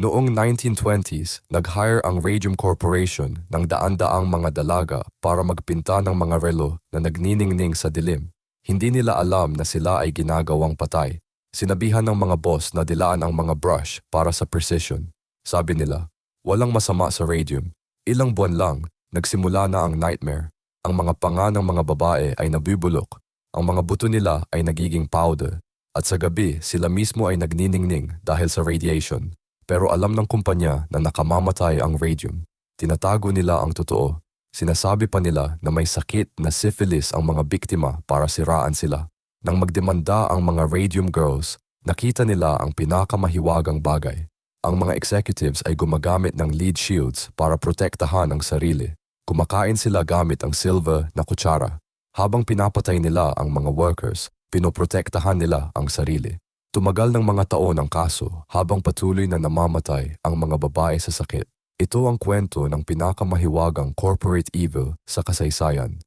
Noong 1920s, nag-hire ang Radium Corporation ng daan-daang mga dalaga para magpinta ng mga relo na nagniningning sa dilim. Hindi nila alam na sila ay ginagawang patay. Sinabihan ng mga boss na dilaan ang mga brush para sa precision. Sabi nila, walang masama sa radium. Ilang buwan lang, nagsimula na ang nightmare. Ang mga panga ng mga babae ay nabubulok. Ang mga buto nila ay nagiging powder. At sa gabi, sila mismo ay nagniningning dahil sa radiation. Pero alam ng kumpanya na nakamamatay ang radium. Tinatago nila ang totoo. Sinasabi pa nila na may sakit na syphilis ang mga biktima para siraan sila. Nang magdemanda ang mga radium girls, nakita nila ang pinakamahiwagang bagay. Ang mga executives ay gumagamit ng lead shields para protektahan ang sarili. Kumakain sila gamit ang silver na kutsara. Habang pinapatay nila ang mga workers, pinoprotektahan nila ang sarili. Tumagal ng mga taon ang kaso habang patuloy na namamatay ang mga babae sa sakit. Ito ang kwento ng pinakamahiwagang corporate evil sa kasaysayan.